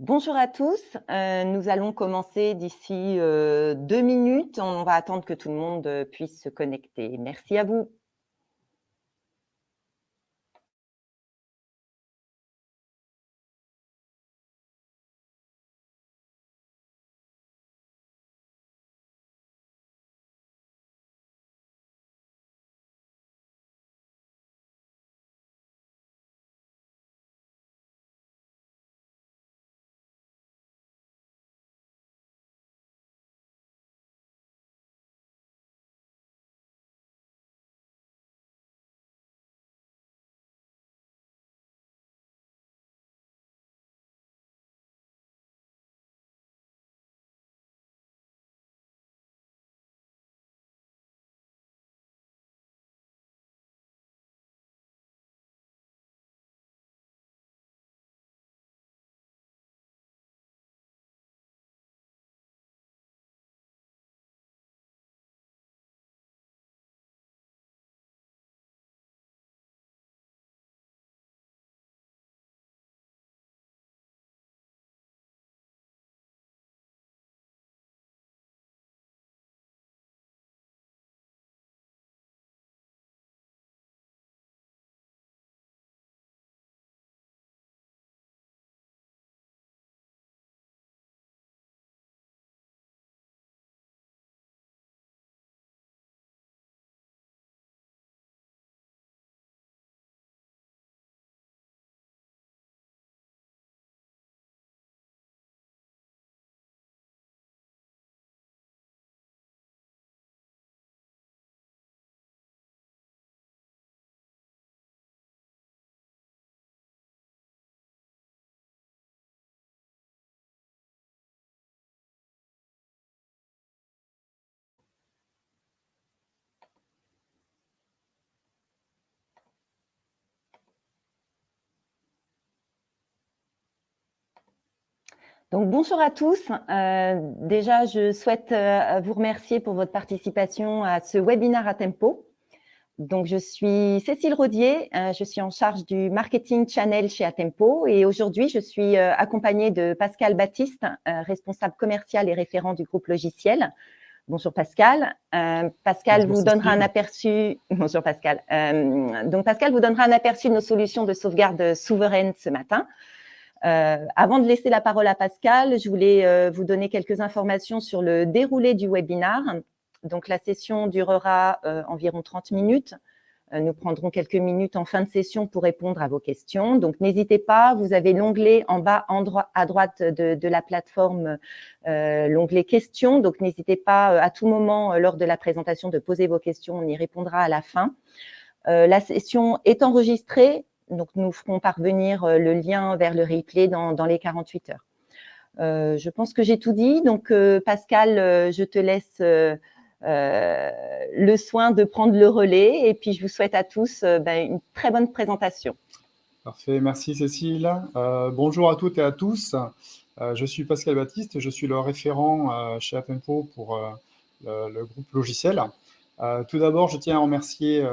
Bonjour à tous, nous allons commencer d'ici 2 minutes. On va attendre que tout le monde puisse se connecter. Merci à vous. Donc bonjour à tous. Déjà, je souhaite vous remercier pour votre participation à ce webinaire à Tempo. Donc, je suis Cécile Rodier, je suis en charge du marketing channel chez Atempo et aujourd'hui, je suis accompagnée de Pascal Baptiste, responsable commercial et référent du groupe logiciel. Bonjour Pascal. Pascal vous donnera un aperçu. Bonjour Pascal. Donc Pascal vous donnera un aperçu de nos solutions de sauvegarde souveraine ce matin. Avant de laisser la parole à Pascal, je voulais vous donner quelques informations sur le déroulé du webinaire. Donc, la session durera environ 30 minutes. Nous prendrons quelques minutes en fin de session pour répondre à vos questions. Donc, n'hésitez pas, vous avez l'onglet en bas à droite de la plateforme, l'onglet questions. Donc, n'hésitez pas à tout moment lors de la présentation de poser vos questions. On y répondra à la fin. La session est enregistrée. Donc, nous ferons parvenir le lien vers le replay dans les 48 heures. Je pense que j'ai tout dit. Donc, Pascal, je te laisse le soin de prendre le relais. Et puis, je vous souhaite à tous une très bonne présentation. Parfait, merci Cécile. Bonjour à toutes et à tous. Je suis Pascal Baptiste, je suis le référent chez Atempo pour le groupe logiciel. Tout d'abord, je tiens à remercier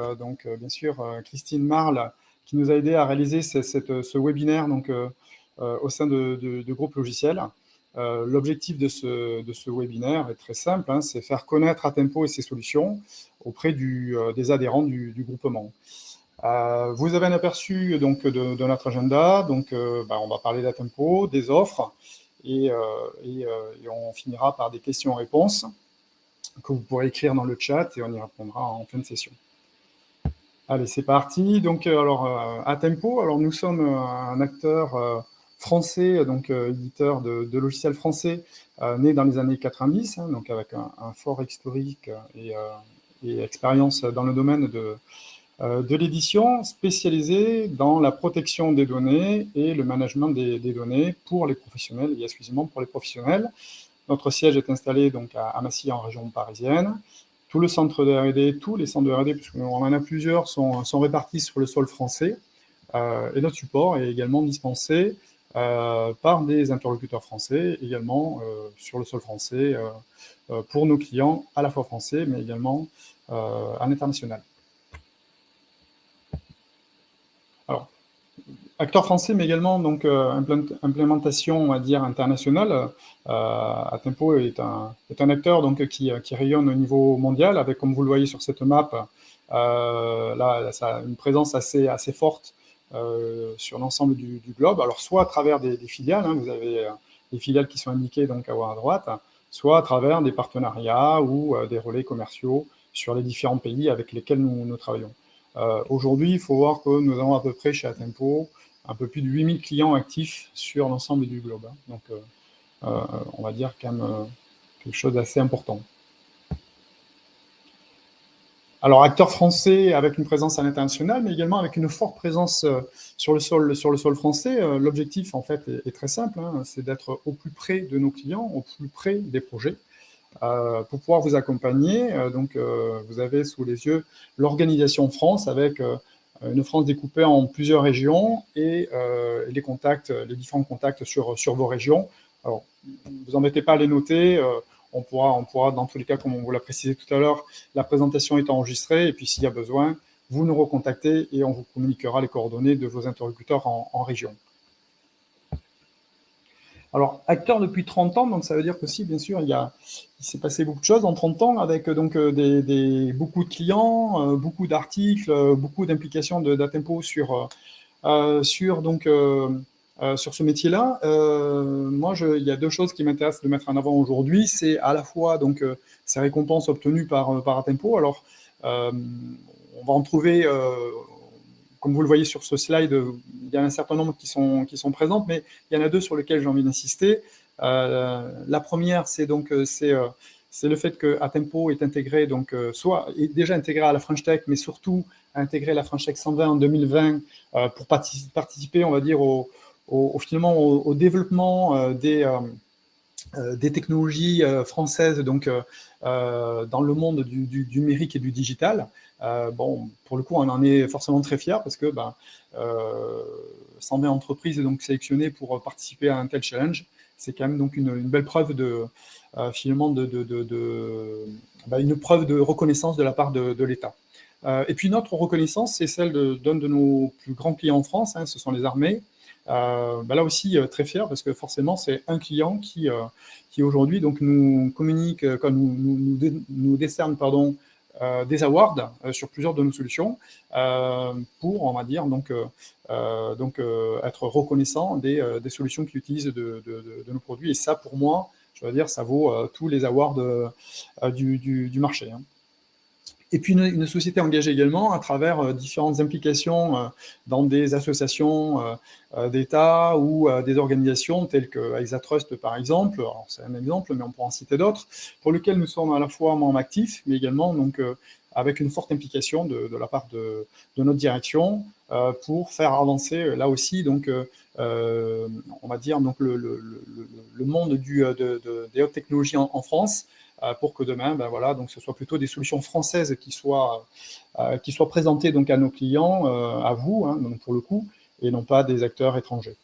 bien sûr Christine Marle qui nous a aidé à réaliser ce webinaire au sein de groupe logiciel. L'objectif de ce webinaire est très simple, hein, c'est faire connaître Atempo et ses solutions auprès des adhérents du groupement. Vous avez un aperçu donc, de notre agenda, donc on va parler d'Atempo, des offres, et on finira par des questions-réponses que vous pourrez écrire dans le chat et on y répondra en fin de session. Allez, c'est parti. Donc, Atempo, alors nous sommes un acteur français, donc éditeur de logiciels français, né dans les années 90, hein, donc avec un fort historique et expérience dans le domaine de l'édition spécialisée dans la protection des données et le management des données pour les professionnels et exclusivement pour les professionnels. Notre siège est installé donc à Massy en région parisienne. Tout le centre de R&D, tous les centres de R&D, puisqu'on en a plusieurs, sont répartis sur le sol français. Et notre support est également dispensé par des interlocuteurs français, également sur le sol français, pour nos clients à la fois français, mais également à l'international. Alors, acteur français, mais également donc implémentation, on va dire, internationale. Atempo est un acteur donc qui rayonne au niveau mondial, avec, comme vous le voyez sur cette map, là, ça a une présence assez forte sur l'ensemble du globe. Alors, soit à travers des filiales, hein, vous avez des filiales qui sont indiquées donc à droite, soit à travers des partenariats ou des relais commerciaux sur les différents pays avec lesquels nous travaillons. Aujourd'hui, il faut voir que nous avons à peu près chez Atempo un peu plus de 8000 clients actifs sur l'ensemble du globe. Donc, on va dire quand même quelque chose d'assez important. Alors, acteur français avec une présence à l'international, mais également avec une forte présence sur le sol français. L'objectif, en fait, est très simple, hein, c'est d'être au plus près de nos clients, au plus près des projets, pour pouvoir vous accompagner. Donc, vous avez sous les yeux l'organisation France avec une France découpée en plusieurs régions et les différents contacts sur vos régions. Alors, vous embêtez pas à les noter. On pourra, dans tous les cas, comme on vous l'a précisé tout à l'heure, la présentation est enregistrée, et puis s'il y a besoin, vous nous recontactez et on vous communiquera les coordonnées de vos interlocuteurs en région. Alors, acteur depuis 30 ans, donc ça veut dire que si, bien sûr, il s'est passé beaucoup de choses en 30 ans, avec donc beaucoup de clients, beaucoup d'articles, beaucoup d'implications d'Atempo sur ce métier-là. Moi, il y a deux choses qui m'intéressent de mettre en avant aujourd'hui. C'est à la fois donc ces récompenses obtenues par Atempo. Alors, on va en trouver, comme vous le voyez sur ce slide, il y a un certain nombre qui sont présentes, mais il y en a deux sur lesquelles j'ai envie d'insister. La première, c'est le fait que Atempo est intégré, donc soit est déjà intégré à la French Tech, mais surtout a intégré la French Tech 120 en 2020 pour participer, on va dire, finalement au développement des technologies françaises donc, dans le monde du numérique et du digital. Bon, pour le coup, on en est forcément très fiers parce que 120 entreprises donc sélectionnées pour participer à un tel challenge, c'est quand même donc une belle preuve finalement une preuve de reconnaissance de la part de l'État. Et puis notre reconnaissance, c'est celle d'un de nos plus grands clients en France, hein, ce sont les armées. Là aussi, très fier parce que forcément, c'est un client qui aujourd'hui donc nous communique, nous décerne des awards sur plusieurs de nos solutions pour, on va dire, être reconnaissant des solutions qu'ils utilisent de nos produits. Et ça, pour moi, je veux dire, ça vaut tous les awards du marché. Hein. Et puis une société engagée également à travers différentes implications dans des associations d'État ou des organisations telles que Exatrust par exemple. C'est un exemple, mais on pourra en citer d'autres, pour lesquels nous sommes à la fois membres actifs, mais également donc, avec une forte implication de la part de notre direction pour faire avancer là aussi donc, on va dire donc, le monde des hautes technologies en France, pour que demain, voilà, donc ce soit plutôt des solutions françaises qui soient présentées donc à nos clients, à vous, hein, donc pour le coup, et non pas des acteurs étrangers.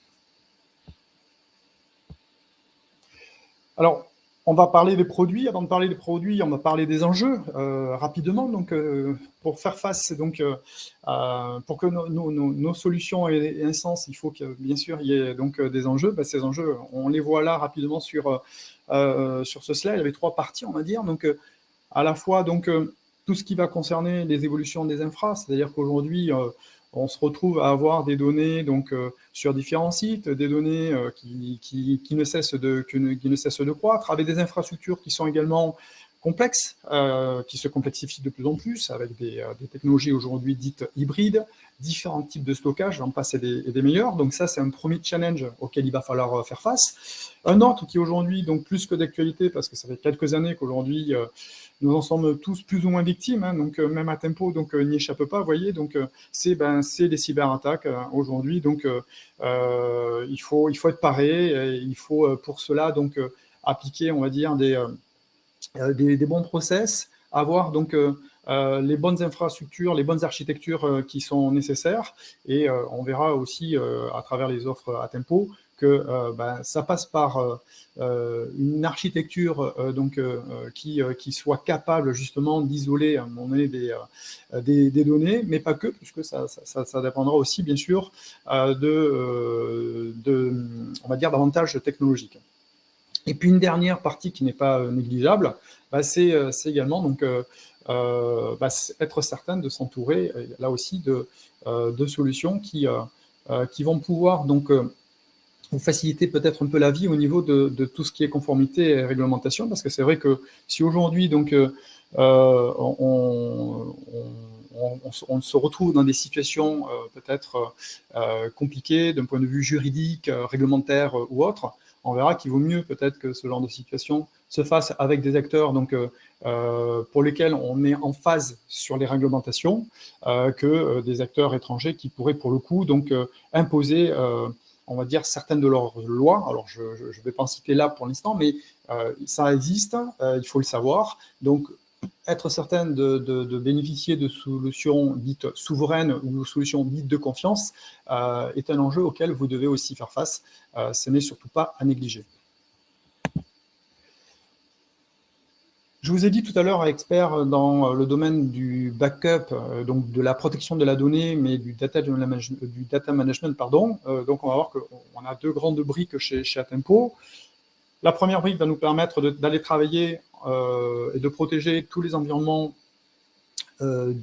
Alors, on va parler des produits. Avant de parler des produits, on va parler des enjeux rapidement. Donc, pour faire face, donc, pour que nos solutions aient un sens, il faut que, bien sûr, il y ait donc des enjeux. Ces enjeux, on les voit là rapidement sur ce slide. Il y avait trois parties, on va dire. Donc, à la fois, donc, tout ce qui va concerner les évolutions des infras, c'est-à-dire qu'aujourd'hui, on se retrouve à avoir des données donc, sur différents sites, des données qui ne cessent de croître, avec des infrastructures qui sont également complexes, qui se complexifient de plus en plus, avec des technologies aujourd'hui dites hybrides, différents types de stockage, j'en passe et des meilleurs. Donc ça, c'est un premier challenge auquel il va falloir faire face. Un autre qui aujourd'hui, donc plus que d'actualité, parce que ça fait quelques années qu'aujourd'hui, nous en sommes tous plus ou moins victimes, hein, donc même Atempo n'y échappe pas, vous voyez, donc c'est les cyberattaques aujourd'hui, donc il faut être paré, et il faut pour cela donc appliquer, on va dire, des bons process, avoir donc les bonnes infrastructures, les bonnes architectures qui sont nécessaires, et on verra aussi à travers les offres Atempo que ça passe par une architecture qui soit capable justement d'isoler à un moment donné des données, mais pas que, puisque ça dépendra aussi bien sûr on va dire, d'avantages technologiques. Et puis une dernière partie qui n'est pas négligeable, c'est également donc, être certain de s'entourer là aussi de solutions qui vont pouvoir donc vous faciliter peut-être un peu la vie au niveau de tout ce qui est conformité et réglementation, parce que c'est vrai que si aujourd'hui donc on se retrouve dans des situations peut-être compliquées d'un point de vue juridique, réglementaire ou autre, on verra qu'il vaut mieux peut-être que ce genre de situation se fasse avec des acteurs donc, pour lesquels on est en phase sur les réglementations que des acteurs étrangers qui pourraient pour le coup donc imposer on va dire, certaines de leurs lois. Alors, je ne vais pas en citer là pour l'instant, mais ça existe, il faut le savoir. Donc, être certain de bénéficier de solutions dites souveraines ou de solutions dites de confiance est un enjeu auquel vous devez aussi faire face. Ce n'est surtout pas à négliger. Je vous ai dit tout à l'heure, expert dans le domaine du backup, donc de la protection de la donnée, mais du data management, pardon. Donc, on va voir qu'on a deux grandes briques chez Atempo. La première brique va nous permettre d'aller travailler et de protéger tous les environnements sur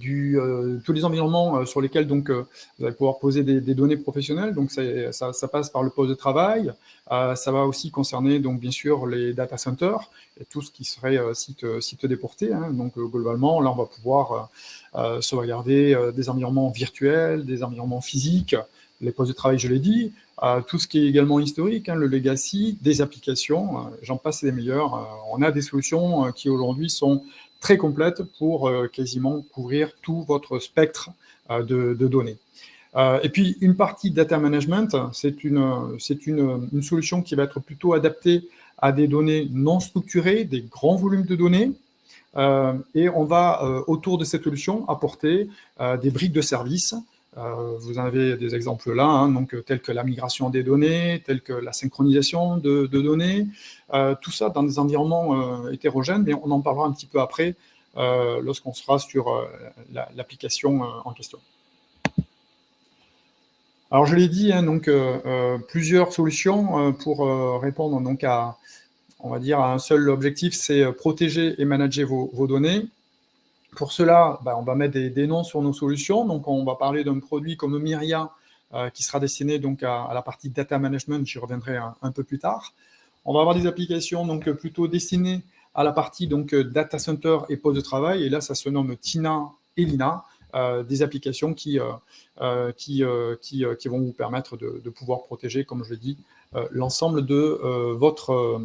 lesquels donc, vous allez pouvoir poser des données professionnelles. Donc, ça passe par le poste de travail. Ça va aussi concerner, donc, bien sûr, les data centers et tout ce qui serait site déporté. Hein. Donc, globalement, là, on va pouvoir sauvegarder des environnements virtuels, des environnements physiques, les postes de travail, je l'ai dit, tout ce qui est également historique, hein, le legacy, des applications, j'en passe et des meilleurs. On a des solutions qui aujourd'hui sont très complète pour quasiment couvrir tout votre spectre de données. Et puis, une partie data management, c'est une solution qui va être plutôt adaptée à des données non structurées, des grands volumes de données, et on va, autour de cette solution, apporter des briques de services. Vous en avez des exemples là, hein, donc, tels que la migration des données, tels que la synchronisation de données, tout ça dans des environnements hétérogènes, mais on en parlera un petit peu après lorsqu'on sera sur l'application en question. Alors je l'ai dit, hein, donc, plusieurs solutions pour répondre donc, on va dire, à un seul objectif, c'est protéger et manager vos données. Pour cela, on va mettre des noms sur nos solutions. Donc, on va parler d'un produit comme Myria, qui sera destiné donc à la partie data management. J'y reviendrai un peu plus tard. On va avoir des applications donc plutôt destinées à la partie donc data center et poste de travail. Et là, ça se nomme Tina et Lina, des applications qui vont vous permettre de pouvoir protéger, comme je l'ai dit, l'ensemble de votre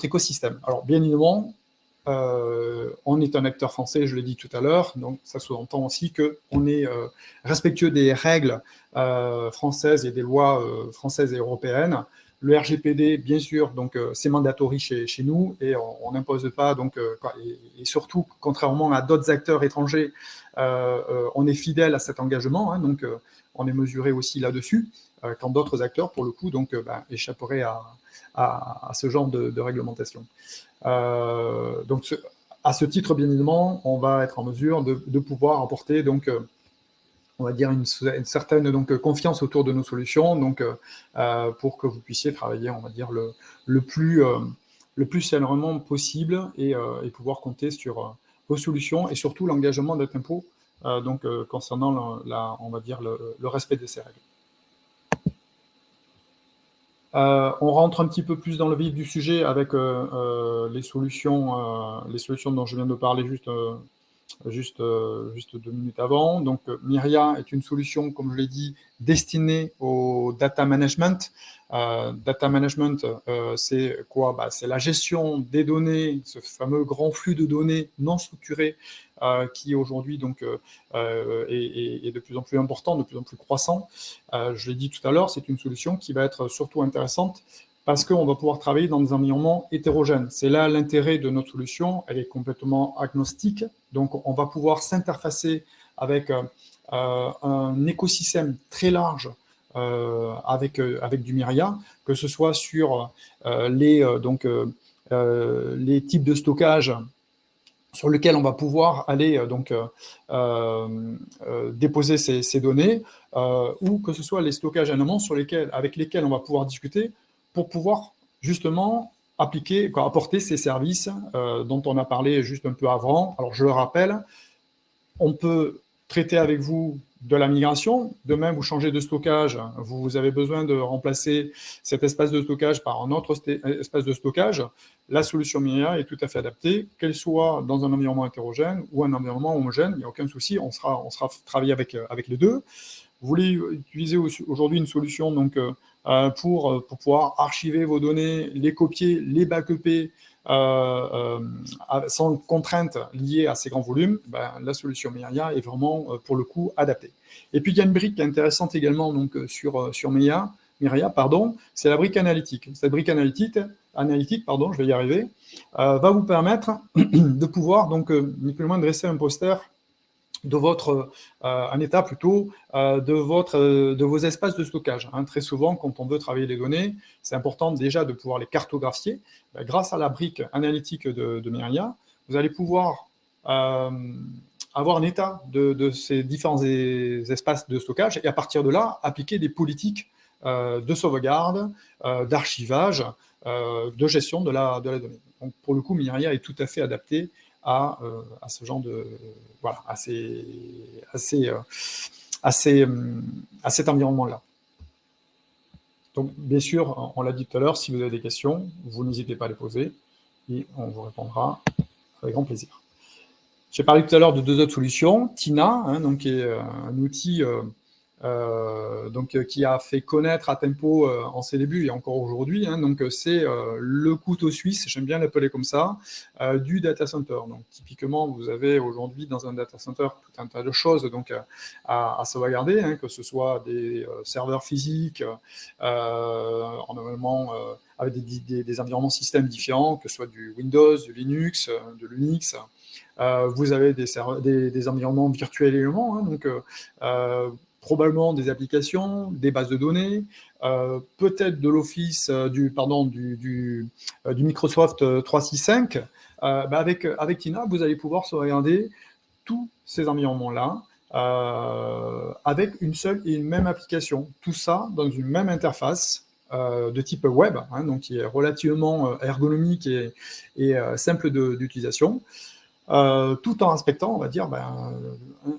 écosystème. Alors, bien évidemment, on est un acteur français, je l'ai dit tout à l'heure, donc ça sous-entend aussi qu'on est respectueux des règles françaises et des lois françaises et européennes. Le RGPD, bien sûr, donc c'est mandatory chez nous et on n'impose pas, donc, et surtout, contrairement à d'autres acteurs étrangers, on est fidèle à cet engagement, hein, donc on est mesuré aussi là-dessus, quand d'autres acteurs, pour le coup, donc, échapperaient à ce genre de réglementation. Donc, à ce titre, bien évidemment, on va être en mesure de pouvoir apporter, donc, on va dire, une certaine donc, confiance autour de nos solutions, donc, pour que vous puissiez travailler, on va dire, le plus sereinement possible et pouvoir compter sur vos solutions et surtout l'engagement d'Atempo, donc, concernant, on va dire, le respect de ces règles. On rentre un petit peu plus dans le vif du sujet avec les solutions dont je viens de parler juste 2 minutes avant. Donc, Myria est une solution, comme je l'ai dit, destinée au data management. Data management, c'est quoi? C'est la gestion des données, ce fameux grand flux de données non structurées qui aujourd'hui donc est de plus en plus important, de plus en plus croissant. Je l'ai dit tout à l'heure, c'est une solution qui va être surtout intéressante parce qu'on va pouvoir travailler dans des environnements hétérogènes. C'est là l'intérêt de notre solution, elle est complètement agnostique, donc on va pouvoir s'interfacer avec un écosystème très large avec du Myria, que ce soit sur les types de stockage sur lequel on va pouvoir aller déposer ces données, ou que ce soit les stockages en amont avec lesquels on va pouvoir discuter pour pouvoir justement apporter ces services dont on a parlé juste un peu avant. Alors je le rappelle, on peut traiter avec vous de la migration. Demain, vous changez de stockage, vous avez besoin de remplacer cet espace de stockage par un autre espace de stockage. La solution Myria est tout à fait adaptée, qu'elle soit dans un environnement hétérogène ou un environnement homogène. Il n'y a aucun souci, on sera travailler avec les deux. Vous voulez utiliser aujourd'hui une solution pour pouvoir archiver vos données, les copier, les backuper, sans contrainte liée à ces grands volumes, la solution Myria est vraiment, pour le coup, adaptée. Et puis, il y a une brique intéressante également sur Myria, c'est la brique analytique. Cette brique analytique, je vais y arriver, va vous permettre de pouvoir, ni plus ni moins, dresser un poster de un état plutôt de vos espaces de stockage. Très souvent, quand on veut travailler les données, c'est important déjà de pouvoir les cartographier. Grâce à la brique analytique de Myria, vous allez pouvoir avoir un état de ces différents espaces de stockage et à partir de là, appliquer des politiques de sauvegarde, d'archivage, de gestion de la donnée. Donc, pour le coup, Myria est tout à fait adapté à ce genre à cet environnement-là. Donc, bien sûr, on l'a dit tout à l'heure, si vous avez des questions, vous n'hésitez pas à les poser et on vous répondra avec grand plaisir. J'ai parlé tout à l'heure de deux autres solutions. Tina, qui est un outil qui a fait connaître Atempo en ses débuts et encore aujourd'hui. C'est le couteau suisse, j'aime bien l'appeler comme ça, du data center. Donc typiquement, vous avez aujourd'hui dans un data center tout un tas de choses à sauvegarder, que ce soit des serveurs physiques, normalement avec des environnements systèmes différents, que ce soit du Windows, du Linux, de l'Unix. Vous avez des environnements virtuels également, probablement des applications, des bases de données, peut-être de l'Office, du Microsoft 365. Avec Tina, vous allez pouvoir sauvegarder tous ces environnements-là avec une seule et une même application. Tout ça dans une même interface de type web, qui est relativement ergonomique et simple d'utilisation. Tout en respectant, on va dire,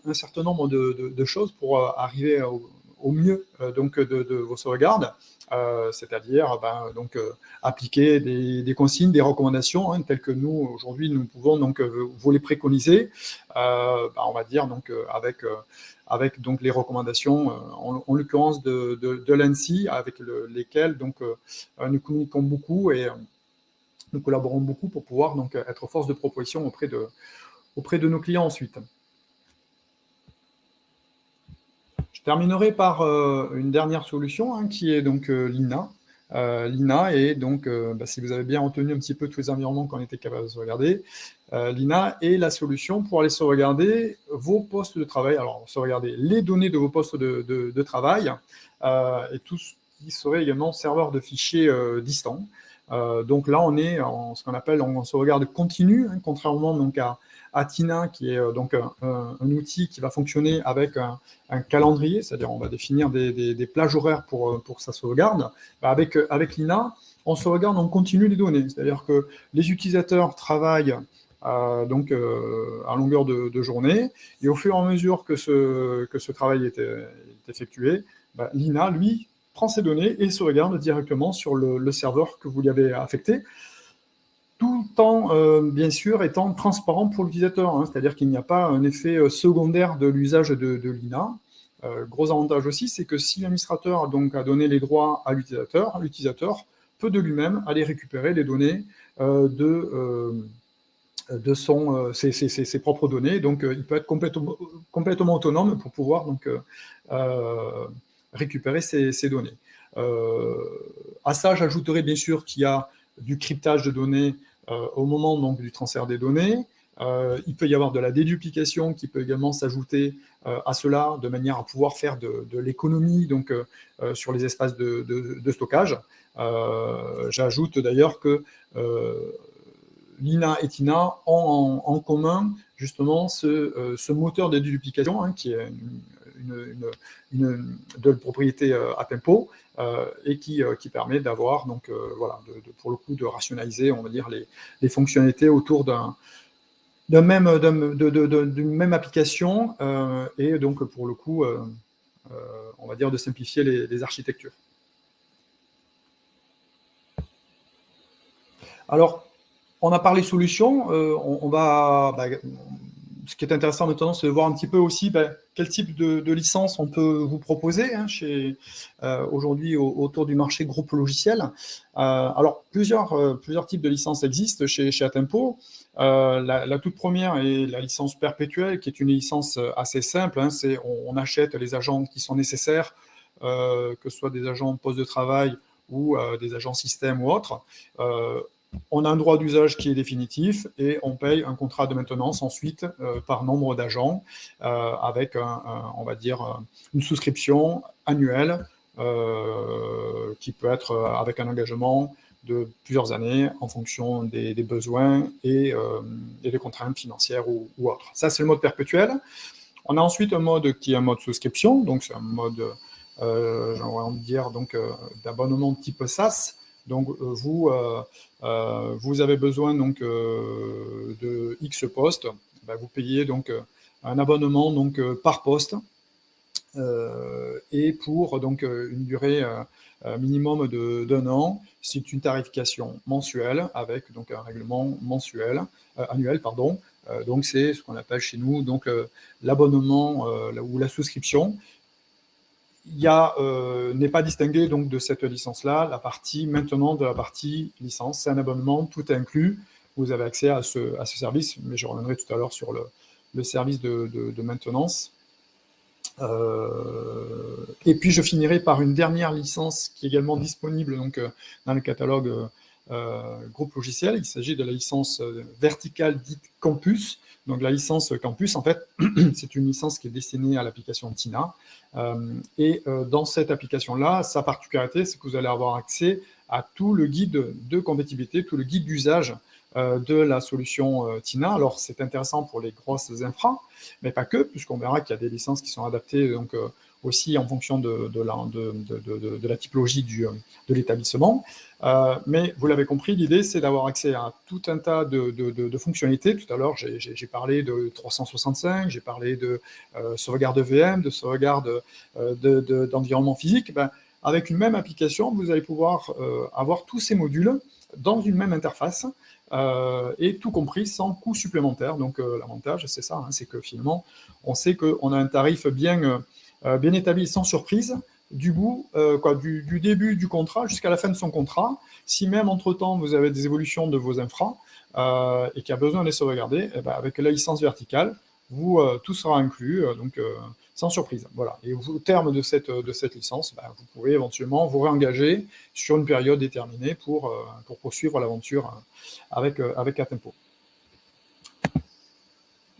un certain nombre de choses pour arriver au mieux de vos sauvegardes, c'est-à-dire appliquer des consignes, des recommandations, telles que nous, aujourd'hui, nous pouvons vous les préconiser, on va dire, avec les recommandations, en l'occurrence de l'ANSSI, avec lesquelles nous communiquons beaucoup et nous collaborons beaucoup pour pouvoir être force de proposition auprès de nos clients ensuite. Je terminerai par une dernière solution qui est Lina. Lina est si vous avez bien retenu un petit peu tous les environnements qu'on était capable de sauvegarder, Lina est la solution pour aller sauvegarder vos postes de travail. Alors, sauvegarder les données de vos postes de travail et tout ce qui serait également serveur de fichiers distants. Donc là, on est en ce qu'on appelle en sauvegarde continue, contrairement à Tina, qui est un outil qui va fonctionner avec un calendrier, c'est-à-dire on va définir des plages horaires pour sa sauvegarde. Avec Lina, on sauvegarde en continu les données, c'est-à-dire que les utilisateurs travaillent à longueur de journée, et au fur et à mesure que ce travail est effectué, Lina, lui, prend ces données et sauvegarde directement sur le serveur que vous lui avez affecté, tout en, bien sûr, étant transparent pour l'utilisateur, c'est-à-dire qu'il n'y a pas un effet secondaire de l'usage de Lina. Gros avantage aussi, c'est que si l'administrateur a donné les droits à l'utilisateur peut de lui-même aller récupérer les données de ses propres données, donc il peut être complètement autonome pour pouvoir récupérer ces données. À ça, j'ajouterai bien sûr qu'il y a du cryptage de données au moment du transfert des données, Il peut y avoir de la déduplication qui peut également s'ajouter à cela, de manière à pouvoir faire de l'économie donc, sur les espaces de stockage. J'ajoute d'ailleurs que Lina et Tina ont en commun justement ce moteur de déduplication hein, qui est de propriété à tempo et qui permet d'avoir donc voilà pour le coup de rationaliser on va dire les fonctionnalités autour d'une même application et donc pour le coup on va dire de simplifier les architectures. Alors on a parlé solutions, on va ce qui est intéressant maintenant, c'est de voir un petit peu aussi quel type de licence on peut vous proposer hein, aujourd'hui autour du marché groupe logiciel. Alors, plusieurs types de licences existent chez Atempo. La toute première est la licence perpétuelle, qui est une licence assez simple. Hein, on achète les agents qui sont nécessaires, que ce soit des agents poste de travail ou des agents système ou autres. On a un droit d'usage qui est définitif et on paye un contrat de maintenance ensuite par nombre d'agents avec, on va dire, une souscription annuelle qui peut être avec un engagement de plusieurs années en fonction des besoins et des contraintes financières ou autres. Ça, c'est le mode perpétuel. On a ensuite un mode qui est un mode souscription, donc c'est un mode, j'ai envie de dire, d'abonnement type SaaS. Donc, vous avez besoin donc, de X postes, vous payez donc, un abonnement donc, par poste et pour donc, une durée minimum d'un an. C'est une tarification mensuelle avec donc, un règlement annuel. Pardon. Donc, c'est ce qu'on appelle chez nous donc, l'abonnement ou la souscription. Il n'est pas distingué donc, de cette licence-là, la partie maintenant de la partie licence. C'est un abonnement, tout inclus. Vous avez accès à ce service, mais je reviendrai tout à l'heure sur le service de maintenance. Et puis, je finirai par une dernière licence qui est également disponible donc, dans le catalogue groupe logiciel. Il s'agit de la licence verticale dite Campus. Donc, la licence Campus, en fait, c'est une licence qui est destinée à l'application Tina. Et dans cette application-là, sa particularité, c'est que vous allez avoir accès à tout le guide de compatibilité, tout le guide d'usage de la solution Tina. Alors, c'est intéressant pour les grosses infras, mais pas que, puisqu'on verra qu'il y a des licences qui sont adaptées donc, aussi en fonction de la typologie de l'établissement. Mais vous l'avez compris, l'idée, c'est d'avoir accès à tout un tas de fonctionnalités. Tout à l'heure, j'ai parlé de 365, j'ai parlé de sauvegarde VM, de sauvegarde d'environnement physique. Avec une même application, vous allez pouvoir avoir tous ces modules dans une même interface et tout compris sans coût supplémentaire. Donc, l'avantage, c'est ça, hein, c'est que finalement, on sait qu'on a un tarif bien établi, sans surprise, du début du contrat jusqu'à la fin de son contrat. Si même entre-temps, vous avez des évolutions de vos infras et qu'il y a besoin de les sauvegarder, avec la licence verticale, tout sera inclus, donc sans surprise. Voilà. Et au terme de cette licence, vous pouvez éventuellement vous réengager sur une période déterminée pour poursuivre l'aventure avec Atempo.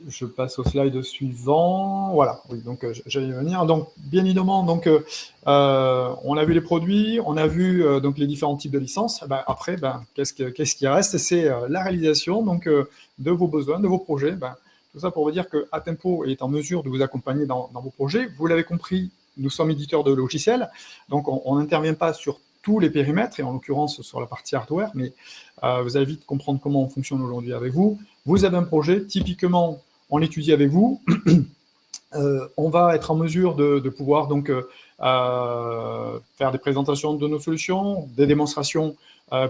Je passe au slide suivant. Voilà, oui, donc j'allais y venir. Donc, bien évidemment, donc, on a vu les produits, on a vu donc, les différents types de licences. Après, qu'est-ce qui reste? C'est la réalisation donc, de vos besoins, de vos projets. Tout ça pour vous dire que Atempo est en mesure de vous accompagner dans vos projets. Vous l'avez compris, nous sommes éditeurs de logiciels, donc on n'intervient pas sur tous les périmètres, et en l'occurrence sur la partie hardware, mais vous allez vite comprendre comment on fonctionne aujourd'hui avec vous. Vous avez un projet, typiquement, on l'étudie avec vous. On va être en mesure de pouvoir donc faire des présentations de nos solutions, des démonstrations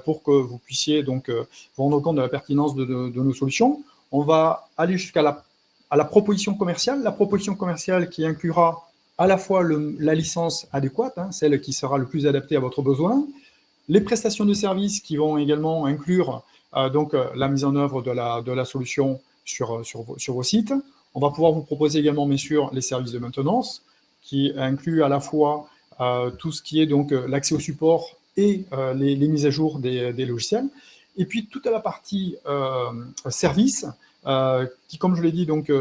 pour que vous puissiez donc vous rendre compte de la pertinence de nos solutions. On va aller jusqu'à la proposition commerciale qui inclura à la fois la licence adéquate, hein, celle qui sera le plus adaptée à votre besoin, les prestations de services qui vont également inclure donc la mise en œuvre de la solution sur vos sites. On va pouvoir vous proposer également, bien sûr, les services de maintenance, qui incluent à la fois tout ce qui est donc l'accès au support et les mises à jour des logiciels. Et puis, toute la partie service, qui, comme je l'ai dit, donc,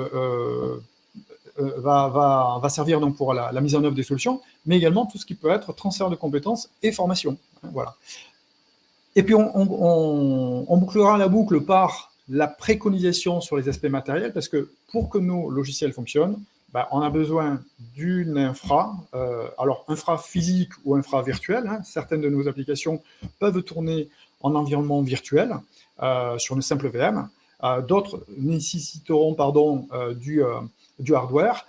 va servir donc pour la mise en œuvre des solutions, mais également tout ce qui peut être transfert de compétences et formation. Voilà. Et puis, on bouclera la boucle par la préconisation sur les aspects matériels, parce que pour que nos logiciels fonctionnent, on a besoin d'une infra, alors infra physique ou infra virtuelle. Certaines de nos applications peuvent tourner en environnement virtuel sur une simple VM. D'autres nécessiteront du hardware.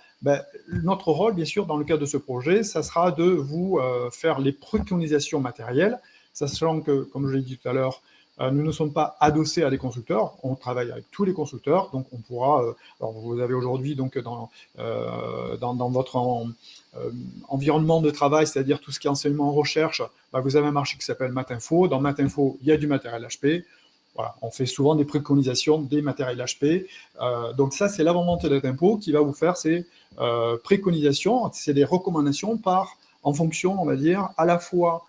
Notre rôle, bien sûr, dans le cadre de ce projet, ça sera de vous faire les préconisations matérielles, sachant que, comme je l'ai dit tout à l'heure, nous ne sommes pas adossés à des constructeurs, on travaille avec tous les constructeurs, donc on pourra, alors vous avez aujourd'hui donc dans votre environnement de travail, c'est-à-dire tout ce qui est enseignement en recherche, vous avez un marché qui s'appelle Matinfo, dans Matinfo, il y a du matériel HP, voilà, on fait souvent des préconisations des matériels HP, donc ça c'est l'avant-vente d'Atempo qui va vous faire ces préconisations, c'est des recommandations en fonction, on va dire, à la fois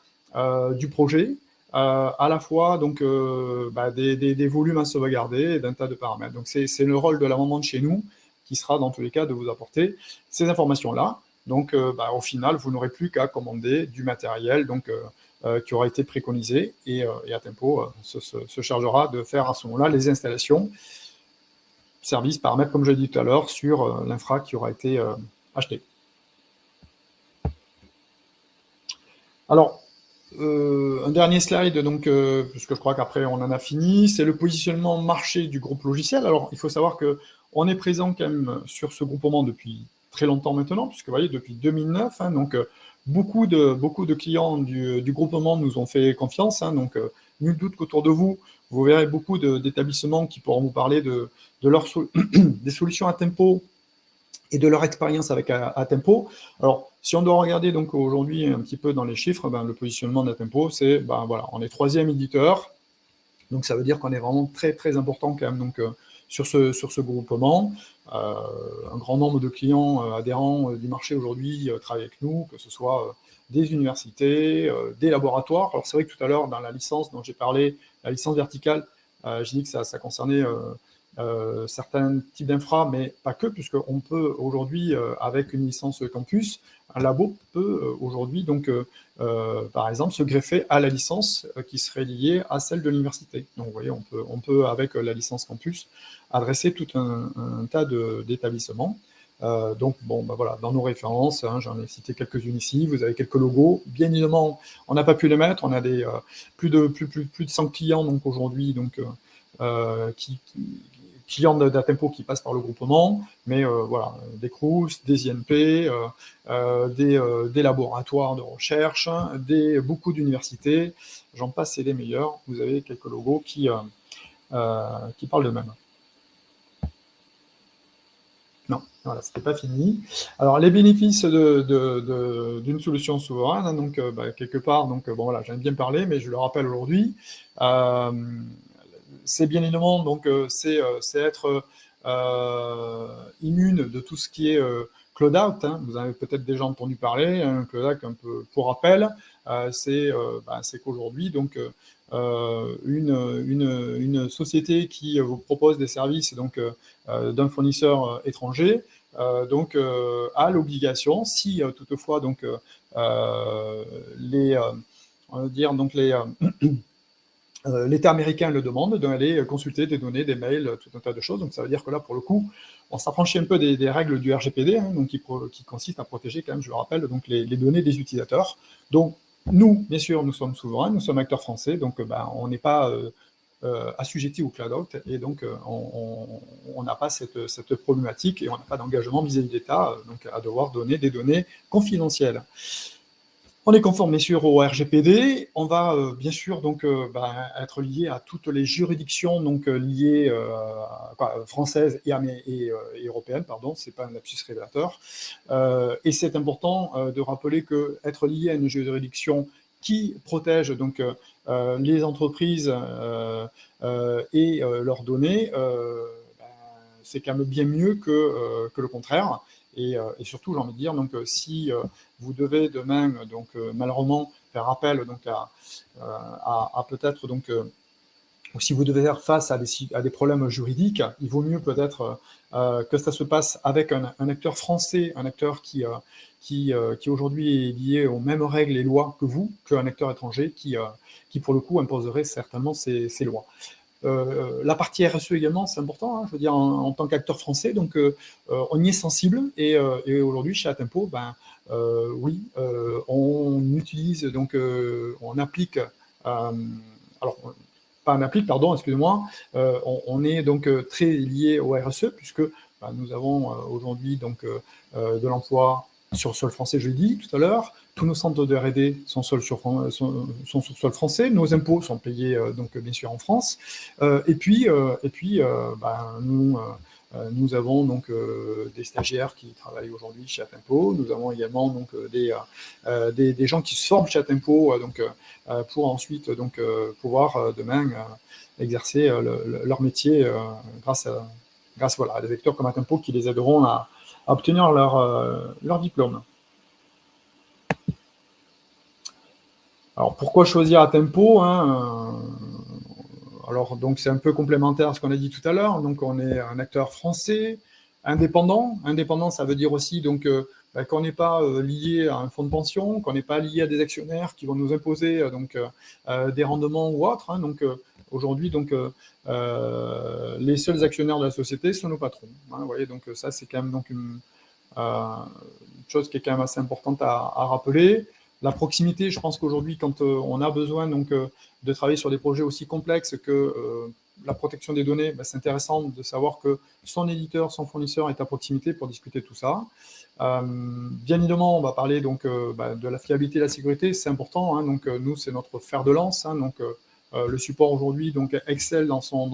du projet, à la fois donc, des volumes à sauvegarder et d'un tas de paramètres. Donc c'est le rôle de l'avant-vente chez nous qui sera dans tous les cas de vous apporter ces informations-là. Donc au final, vous n'aurez plus qu'à commander du matériel donc, qui aura été préconisé et Atempo se chargera de faire à ce moment-là les installations, services, paramètres, comme je l'ai dit tout à l'heure, sur l'infra qui aura été achetée. Alors, un dernier slide, donc, puisque je crois qu'après on en a fini, c'est le positionnement marché du groupe logiciel. Alors, il faut savoir qu'on est présent quand même sur ce groupement depuis très longtemps maintenant, puisque vous voyez, depuis 2009, donc beaucoup de clients du groupement nous ont fait confiance, donc nul doute qu'autour de vous, vous verrez beaucoup d'établissements qui pourront vous parler des solutions Atempo et de leur expérience avec Atempo. Alors, si on doit regarder donc aujourd'hui un petit peu dans les chiffres, le positionnement d'Atempo, c'est, voilà, on est 3e éditeur, donc ça veut dire qu'on est vraiment très très important quand même donc, sur ce groupement. Un grand nombre de clients adhérents du marché aujourd'hui travaillent avec nous, que ce soit des universités, des laboratoires. Alors c'est vrai que tout à l'heure, dans la licence dont j'ai parlé, la licence verticale, j'ai dit que ça concernait certains types d'infra, mais pas que, puisqu'on peut aujourd'hui, avec une licence campus, un labo peut aujourd'hui, donc, par exemple, se greffer à la licence qui serait liée à celle de l'université. Donc, vous voyez, on peut, avec la licence campus, adresser tout un tas d'établissements. Donc, bon, voilà, dans nos références, j'en ai cité quelques-unes ici, vous avez quelques logos. Bien évidemment, on n'a pas pu les mettre, on a plus de 100 clients donc aujourd'hui, donc, clients d'Atempo qui passent par le groupement, mais voilà, des CRUS, des INP, des laboratoires de recherche, beaucoup d'universités, j'en passe, c'est les meilleurs. Vous avez quelques logos qui parlent d'eux-mêmes. Non, voilà, c'était pas fini. Alors, les bénéfices d'une solution souveraine, donc quelque part, donc bon voilà, j'en ai bien parlé, mais je le rappelle aujourd'hui, c'est bien évidemment, donc c'est être immune de tout ce qui est cloud out. Vous avez peut-être déjà entendu parler, cloud out un peu pour rappel, c'est qu'aujourd'hui, donc une société qui vous propose des services donc d'un fournisseur étranger, donc a l'obligation, si toutefois donc on va dire donc l'État américain le demande, d'aller consulter des données, des mails, tout un tas de choses. Donc ça veut dire que là, pour le coup, on s'affranchit un peu des règles du RGPD, donc qui consiste à protéger quand même, je le rappelle, donc les données des utilisateurs. Donc nous, bien sûr, nous sommes souverains, nous sommes acteurs français, donc on n'est pas assujettis au cloud-out, et donc on n'a pas cette problématique, et on n'a pas d'engagement vis-à-vis de l'État, donc à devoir donner des données confidentielles. On est conforme, bien sûr, au RGPD. On va, bien sûr, donc, être lié à toutes les juridictions donc, liées françaises et européennes, pardon, c'est pas un lapsus révélateur. Et c'est important de rappeler qu'être lié à une juridiction qui protège donc, les entreprises et leurs données, c'est quand même bien mieux que le contraire. Et surtout, j'ai envie de dire, donc, si vous devez demain, donc, malheureusement, faire appel donc, à peut-être donc, Donc, si vous devez faire face à des problèmes juridiques, il vaut mieux peut-être que ça se passe avec un acteur français, un acteur qui aujourd'hui est lié aux mêmes règles et lois que vous, qu'un acteur étranger qui pour le coup imposerait certainement ces lois. La partie RSE également, c'est important, hein, je veux dire, en tant qu'acteur français, donc on y est sensible, et aujourd'hui, chez Atempo, oui, on utilise, donc on applique, alors, pas on applique, pardon, excusez-moi, on est donc très lié au RSE, puisque nous avons aujourd'hui donc de l'emploi sur sol français, je l'ai dit tout à l'heure. Tous nos centres de R&D sont sur sol français. Nos impôts sont payés donc bien sûr en France. Et puis nous avons donc des stagiaires qui travaillent aujourd'hui chez Atempo. Nous avons également donc des gens qui se forment chez Atempo pour ensuite donc pouvoir demain exercer leur métier grâce voilà, à des acteurs comme Atempo qui les aideront à obtenir leur diplôme. Alors, pourquoi choisir Atempo, hein, alors, donc, c'est un peu complémentaire à ce qu'on a dit tout à l'heure. Donc, on est un acteur français, indépendant. Indépendant, ça veut dire aussi donc, qu'on n'est pas lié à un fonds de pension, qu'on n'est pas lié à des actionnaires qui vont nous imposer des rendements ou autres. Hein. Donc, aujourd'hui, donc, les seuls actionnaires de la société sont nos patrons. Hein, vous voyez, donc ça, c'est quand même donc, une chose qui est quand même assez importante à rappeler. La proximité, je pense qu'aujourd'hui, quand on a besoin donc, de travailler sur des projets aussi complexes que la protection des données, c'est intéressant de savoir que son éditeur, son fournisseur est à proximité pour discuter de tout ça. Bien évidemment, on va parler donc, de la fiabilité et la sécurité, c'est important. Hein, donc, nous, c'est notre fer de lance. Hein, donc, le support aujourd'hui donc excelle dans son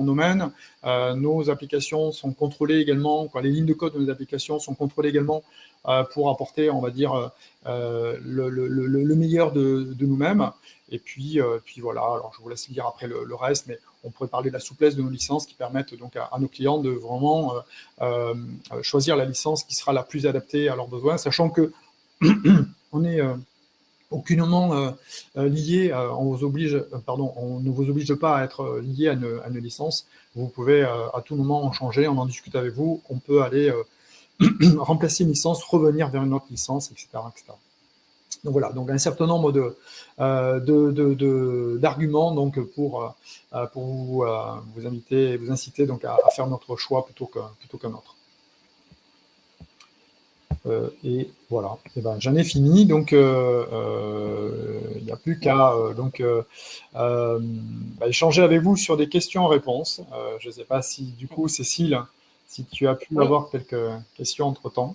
domaine. Nos applications sont contrôlées également, quoi, les lignes de code de nos applications sont contrôlées également pour apporter, on va dire, le meilleur de nous-mêmes. Et puis voilà, alors je vous laisse lire après le reste, mais on pourrait parler de la souplesse de nos licences qui permettent donc à nos clients de vraiment choisir la licence qui sera la plus adaptée à leurs besoins, sachant que on est aucunement lié, on ne vous oblige pas à être lié à une licence. Vous pouvez à tout moment en changer, on en discute avec vous, on peut aller remplacer une licence, revenir vers une autre licence, etc. Donc voilà, donc un certain nombre d'arguments donc pour vous inciter donc à faire notre choix plutôt qu'un autre. Et voilà, et j'en ai fini, donc il n'y a plus qu'à échanger avec vous sur des questions-réponses. Je ne sais pas si du coup, Cécile, si tu as pu avoir quelques questions entre-temps.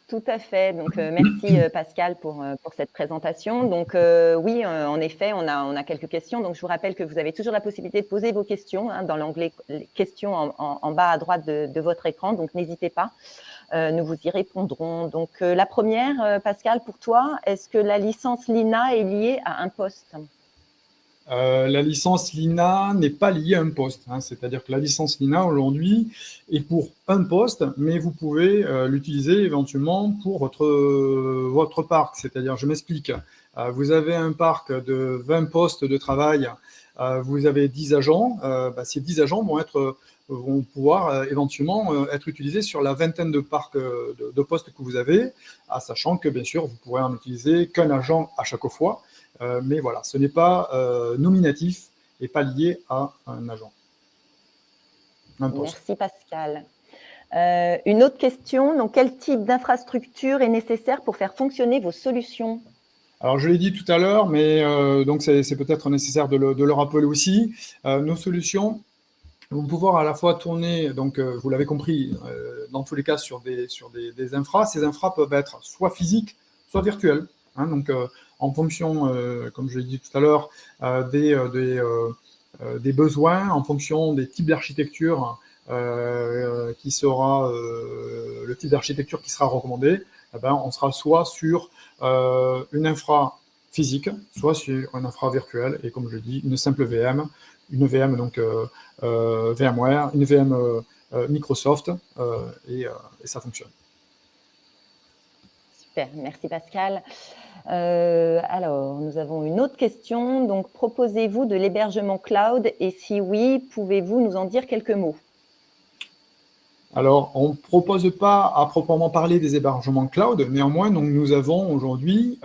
Tout à fait. Donc, merci Pascal pour cette présentation. Donc, oui, en effet, on a quelques questions. Donc, je vous rappelle que vous avez toujours la possibilité de poser vos questions dans l'onglet questions en bas à droite de votre écran. Donc, n'hésitez pas. Nous vous y répondrons. Donc, la première, Pascal, pour toi, est-ce que la licence Lina est liée à un poste ? La licence Lina n'est pas liée à un poste. Hein, c'est-à-dire que la licence Lina, aujourd'hui, est pour un poste, mais vous pouvez l'utiliser éventuellement pour votre parc. C'est-à-dire, je m'explique, vous avez un parc de 20 postes de travail, vous avez 10 agents, ces 10 agents vont pouvoir éventuellement être utilisés sur la vingtaine de parcs de postes que vous avez, sachant que, bien sûr, vous pourrez en utiliser qu'un agent à chaque fois. Mais voilà, ce n'est pas nominatif et pas lié à un agent. Merci Pascal. Une autre question, donc quel type d'infrastructure est nécessaire pour faire fonctionner vos solutions ? Alors je l'ai dit tout à l'heure, mais donc c'est peut-être nécessaire de le rappeler aussi. Nos solutions vont pouvoir à la fois tourner, donc vous l'avez compris, dans tous les cas sur des infras. Ces infras peuvent être soit physiques, soit virtuelles. Hein, donc en fonction, comme je l'ai dit tout à l'heure, des besoins, en fonction des types d'architecture qui sera le type d'architecture qui sera recommandé, on sera soit sur une infra physique, soit sur une infra virtuelle, et comme je dis, une simple VM, une VM donc VMware, une VM Microsoft, et ça fonctionne. Super, merci Pascal. Alors, nous avons une autre question. Donc, proposez-vous de l'hébergement cloud et si oui, pouvez-vous nous en dire quelques mots? Alors, on ne propose pas à proprement parler des hébergements cloud, néanmoins, donc, nous avons aujourd'hui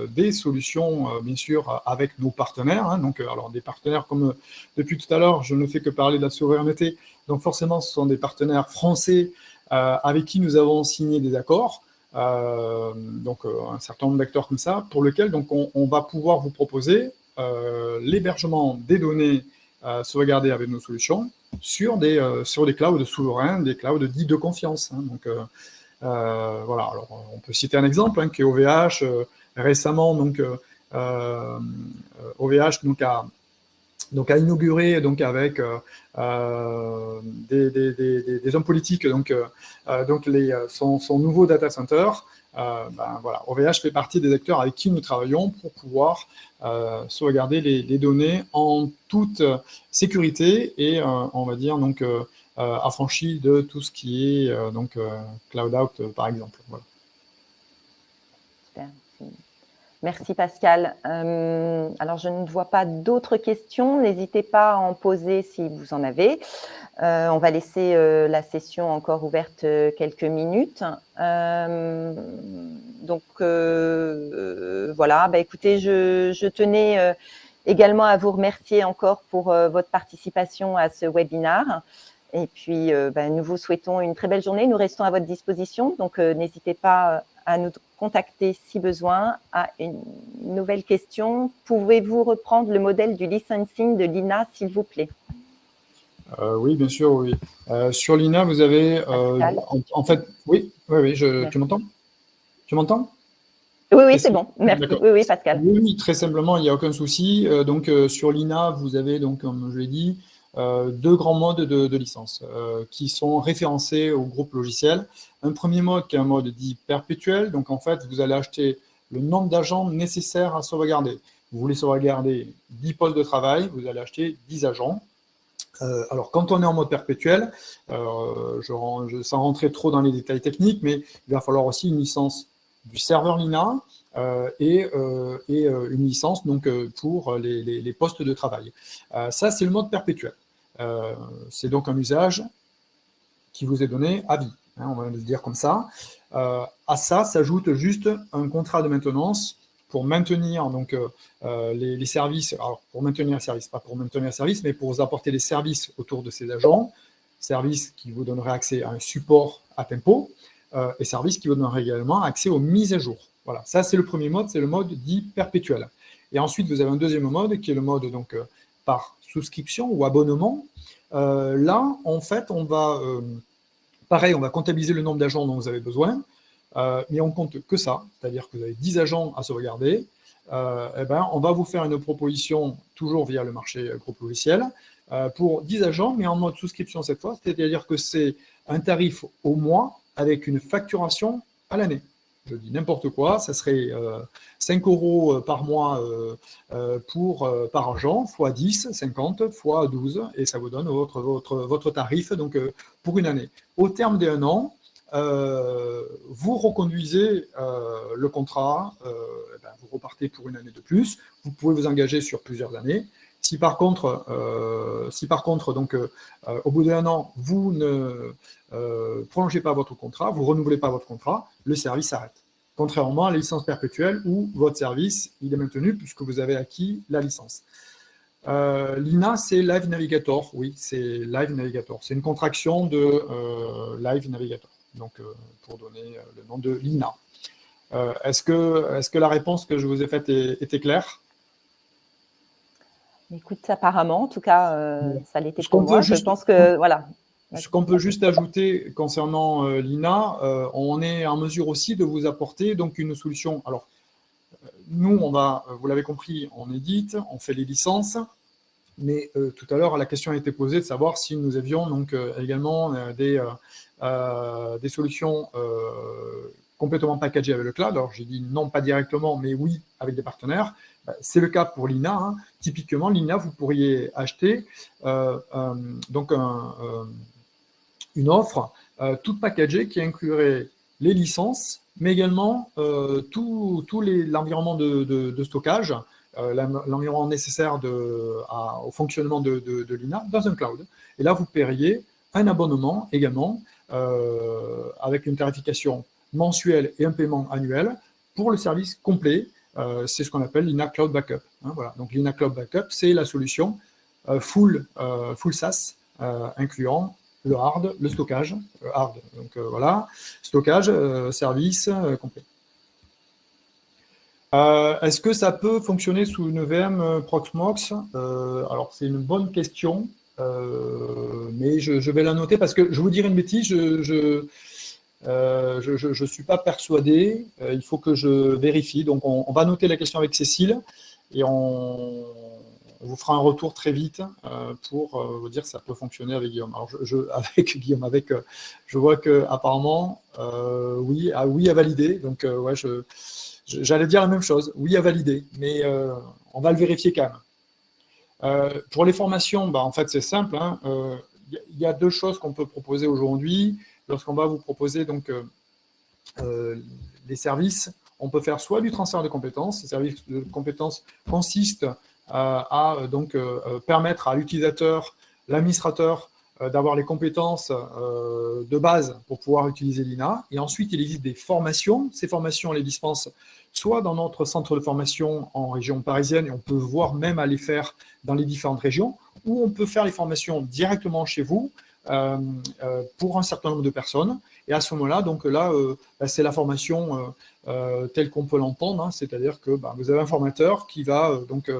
des solutions, bien sûr, avec nos partenaires. Hein, donc, alors, des partenaires comme depuis tout à l'heure, je ne fais que parler de la souveraineté. Donc, forcément, ce sont des partenaires français avec qui nous avons signé des accords. Donc, un certain nombre d'acteurs comme ça, pour lequel donc, on va pouvoir vous proposer l'hébergement des données sauvegardées avec nos solutions sur des clouds souverains, des clouds dits de confiance. Hein. Donc, voilà. Alors, on peut citer un exemple, hein, qui est OVH. Récemment, donc, OVH a inauguré donc, avec des hommes politiques donc son nouveau data center. Voilà, OVH fait partie des acteurs avec qui nous travaillons pour pouvoir sauvegarder les données en toute sécurité et on va dire donc affranchi de tout ce qui est cloud out par exemple. Voilà. Super. Merci Pascal. Alors, je ne vois pas d'autres questions. N'hésitez pas à en poser si vous en avez. On va laisser la session encore ouverte quelques minutes. Donc, voilà. Écoutez, je tenais également à vous remercier encore pour votre participation à ce webinaire. Et puis, nous vous souhaitons une très belle journée. Nous restons à votre disposition. Donc, n'hésitez pas à nous contacter si besoin. À une nouvelle question, pouvez-vous reprendre le modèle du licensing de l'INA, s'il vous plaît? Oui, bien sûr, oui. Sur l'INA, vous avez, en fait, oui, tu m'entends? Tu m'entends? Oui, c'est bon. Merci. Oui, Pascal. Oui, très simplement, il n'y a aucun souci. Donc, sur l'INA, vous avez, donc, comme je l'ai dit, deux grands modes de licence qui sont référencés au groupe logiciel. Un premier mode qui est un mode dit perpétuel. Donc, en fait, vous allez acheter le nombre d'agents nécessaires à sauvegarder. Vous voulez sauvegarder 10 postes de travail, vous allez acheter 10 agents. Alors, quand on est en mode perpétuel, sans rentrer trop dans les détails techniques, mais il va falloir aussi une licence du serveur Lina et une licence donc, pour les postes de travail. Ça, c'est le mode perpétuel. C'est donc un usage qui vous est donné à vie, hein, on va le dire comme ça. À ça s'ajoute juste un contrat de maintenance pour maintenir donc, les services, alors pour maintenir le service, pas pour maintenir le service, mais pour vous apporter des services autour de ces agents, services qui vous donneraient accès à un support à tempo, et services qui vous donneraient également accès aux mises à jour. Voilà, ça c'est le premier mode, c'est le mode dit perpétuel. Et ensuite, vous avez un deuxième mode qui est le mode donc, par souscription ou abonnement. Là, en fait, on va, pareil, on va comptabiliser le nombre d'agents dont vous avez besoin, mais on compte que ça, c'est-à-dire que vous avez 10 agents à sauvegarder. On va vous faire une proposition, toujours via le marché groupe logiciel, pour 10 agents, mais en mode souscription cette fois, c'est-à-dire que c'est un tarif au mois avec une facturation à l'année. Je dis n'importe quoi, ça serait 5 € par mois par agent, x 10, 50, x 12, et ça vous donne votre tarif donc, pour une année. Au terme d'un an, vous reconduisez le contrat, vous repartez pour une année de plus, vous pouvez vous engager sur plusieurs années. Si par contre, donc, au bout d'un an, vous ne prolongez pas votre contrat, vous ne renouvelez pas votre contrat, le service s'arrête. Contrairement à la licence perpétuelle où votre service il est maintenu puisque vous avez acquis la licence. L'INA, c'est Live Navigator. Oui, c'est Live Navigator. C'est une contraction de Live Navigator. Donc, pour donner le nom de l'INA. Est-ce que la réponse que je vous ai faite était claire? Écoute, apparemment, en tout cas, ça l'était pour moi. Je pense que, voilà. Ce qu'on peut juste ajouter concernant l'INA, on est en mesure aussi de vous apporter donc, une solution. Alors, nous, vous l'avez compris, on édite, on fait les licences, mais tout à l'heure, la question a été posée de savoir si nous avions donc, également des solutions complètement packagées avec le cloud. Alors, j'ai dit non, pas directement, mais oui, avec des partenaires. C'est le cas pour l'INA. Hein. Typiquement, l'INA, vous pourriez acheter donc une offre toute packagée qui inclurait les licences, mais également tout l'environnement de stockage, l'environnement nécessaire au fonctionnement de l'INA dans un cloud. Et là, vous paieriez un abonnement également avec une tarification mensuelle et un paiement annuel pour le service complet. C'est ce qu'on appelle l'INA Cloud Backup. Hein, voilà. Donc l'INA Cloud Backup, c'est la solution full SaaS, incluant le hard, le stockage, hard, donc voilà, stockage, service complet. Est-ce que ça peut fonctionner sous une VM Proxmox? Alors, c'est une bonne question, mais je vais la noter parce que je vous dirai une bêtise, je suis pas persuadé, il faut que je vérifie. Donc, on va noter la question avec Cécile et on vous fera un retour très vite pour vous dire que ça peut fonctionner avec Guillaume. Alors, avec Guillaume, je vois qu'apparemment, oui à valider. Donc, ouais, j'allais dire la même chose, oui à valider, mais on va le vérifier quand même. Pour les formations, bah, en fait, c'est simple. Il y a deux choses qu'on peut proposer aujourd'hui. Lorsqu'on va vous proposer donc, les services, on peut faire soit du transfert de compétences. Ces services de compétences consistent à donc, permettre à l'utilisateur, l'administrateur, d'avoir les compétences de base pour pouvoir utiliser l'INA. Et ensuite, il existe des formations. Ces formations, on les dispense soit dans notre centre de formation en région parisienne, et on peut voir même aller faire dans les différentes régions, ou on peut faire les formations directement chez vous pour un certain nombre de personnes. Et à ce moment-là, donc là, c'est la formation telle qu'on peut l'entendre, hein, c'est-à-dire que vous avez un formateur qui va donc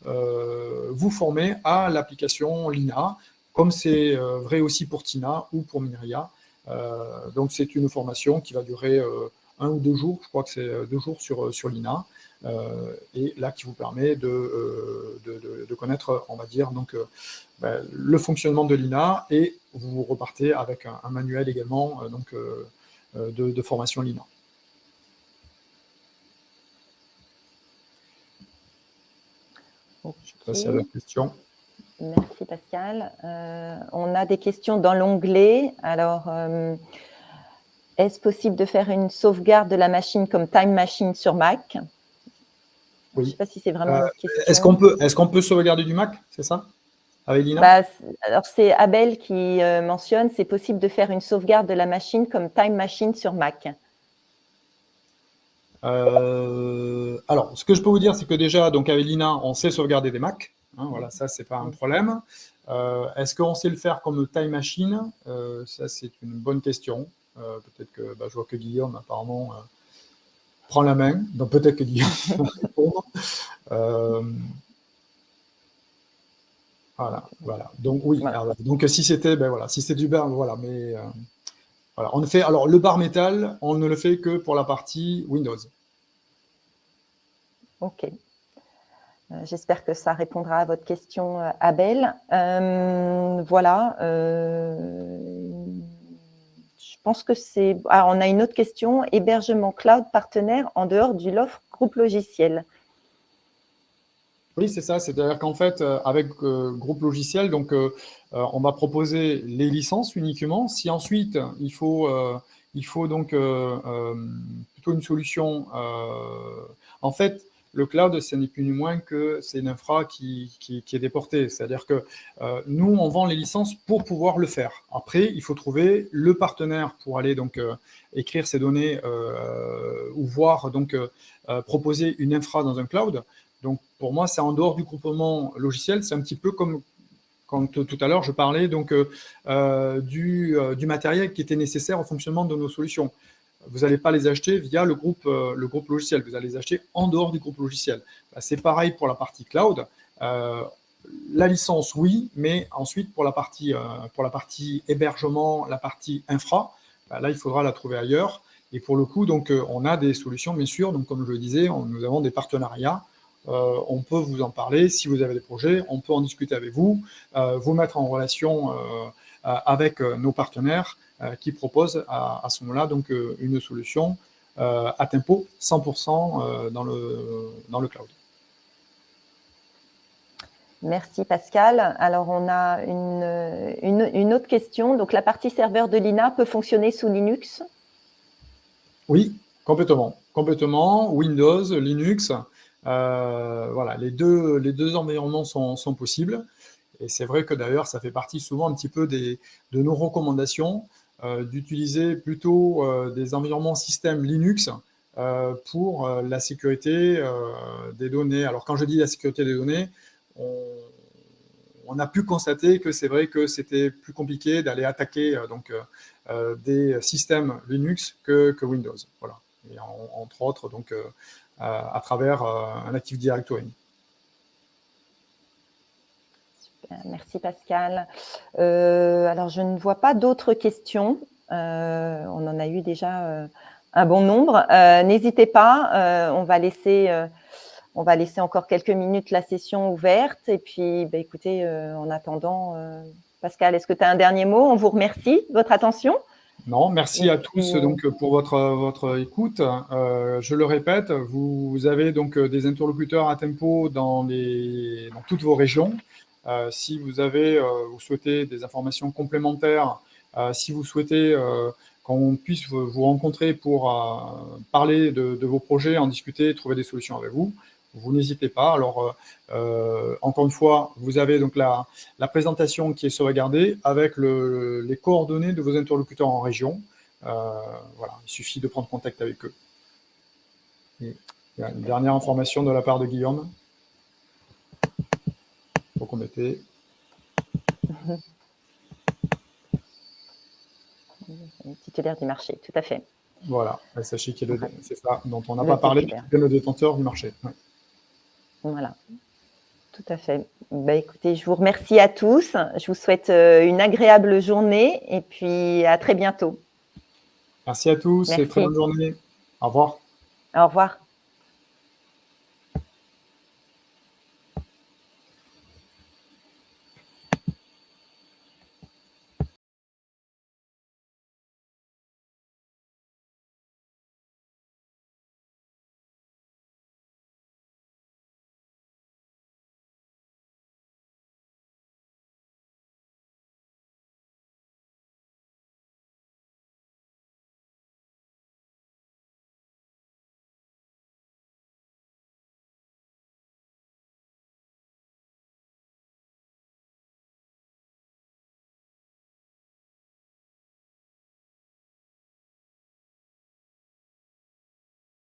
vous former à l'application Lina, comme c'est vrai aussi pour Tina ou pour Myria. Donc c'est une formation qui va durer 1 ou 2 jours, je crois que c'est 2 jours sur Lina, et là qui vous permet de connaître, on va dire, donc, le fonctionnement de l'INA, et vous repartez avec un manuel également donc, de formation l'INA. Okay. Je ne sais pas s'il y a d'autres questions. Merci Pascal. On a des questions dans l'onglet. Alors, est-ce possible de faire une sauvegarde de la machine comme Time Machine sur Mac? Oui. Je ne sais pas si c'est vraiment une question. Est-ce qu'on peut sauvegarder du Mac, c'est ça, avec l'INA? Alors, c'est Abel qui mentionne, c'est possible de faire une sauvegarde de la machine comme Time Machine sur Mac. Alors, ce que je peux vous dire, c'est que déjà, donc avec l'INA, on sait sauvegarder des Mac. Hein, voilà, ça, c'est pas un problème. Est-ce qu'on sait le faire comme Time Machine? Ça, c'est une bonne question. Peut-être que je vois que Guillaume, apparemment, prend la main. Donc, peut-être que Guillaume va répondre. Voilà. Donc, oui. Voilà. Alors, donc, si c'était si c'est du bar, voilà. Mais voilà. On fait, alors, le bar métal, on ne le fait que pour la partie Windows. Ok. J'espère que ça répondra à votre question, Abel. Voilà. Je pense que c'est… Ah, on a une autre question. Hébergement cloud partenaire en dehors de l'offre groupe logiciel. Oui, c'est ça. C'est-à-dire qu'en fait, avec groupe logiciel, donc, on va proposer les licences uniquement. Si ensuite, il faut donc plutôt une solution… en fait, le cloud, ce n'est plus ni moins que c'est une infra qui est déportée. C'est-à-dire que nous, on vend les licences pour pouvoir le faire. Après, il faut trouver le partenaire pour aller donc écrire ces données ou voir donc proposer une infra dans un cloud. Donc, pour moi, c'est en dehors du groupement logiciel. C'est un petit peu comme quand tout à l'heure, je parlais donc, du matériel qui était nécessaire au fonctionnement de nos solutions. Vous n'allez pas les acheter via le groupe logiciel. Vous allez les acheter en dehors du groupe logiciel. C'est pareil pour la partie cloud. La licence, oui, mais ensuite, pour la partie hébergement, la partie infra, là, il faudra la trouver ailleurs. Et pour le coup, donc, on a des solutions, bien sûr. Donc, comme je le disais, nous avons des partenariats. On peut vous en parler si vous avez des projets, on peut en discuter avec vous, vous mettre en relation avec nos partenaires qui proposent à ce moment-là donc une solution à tempo 100% dans le cloud. Merci Pascal. Alors on a une autre question. Donc la partie serveur de l'INA peut fonctionner sous Linux? Oui, complètement. Complètement. Windows, Linux, voilà, les deux environnements sont possibles. Et c'est vrai que d'ailleurs, ça fait partie souvent un petit peu de nos recommandations d'utiliser plutôt des environnements système Linux pour la sécurité des données. Alors quand je dis la sécurité des données, on a pu constater que c'est vrai que c'était plus compliqué d'aller attaquer des systèmes Linux que Windows. Voilà. Et entre autres, donc, à travers un Active Directory. Merci Pascal. Alors, je ne vois pas d'autres questions. On en a eu déjà un bon nombre. N'hésitez pas, on va laisser encore quelques minutes la session ouverte. Et puis, écoutez, en attendant, Pascal, est-ce que tu as un dernier mot? On vous remercie de votre attention. Non, merci à tous donc, pour votre écoute. Je le répète, vous avez donc des interlocuteurs à Tempo dans toutes vos régions. Si vous souhaitez des informations complémentaires, si vous souhaitez qu'on puisse vous rencontrer pour parler de vos projets, en discuter, trouver des solutions avec vous, vous n'hésitez pas. Alors, encore une fois, vous avez donc la présentation qui est sauvegardée avec les coordonnées de vos interlocuteurs en région. Voilà, il suffit de prendre contact avec eux. Et il y a une dernière information de la part de Guillaume. Faut qu'on mette. Titulaire du marché, tout à fait. Voilà, sachez qu'il c'est ça dont on n'a pas parlé, le détenteur du marché. Ouais. Voilà, tout à fait. Écoutez, je vous remercie à tous. Je vous souhaite une agréable journée et puis à très bientôt. Merci à tous et très bonne journée. Au revoir. Au revoir.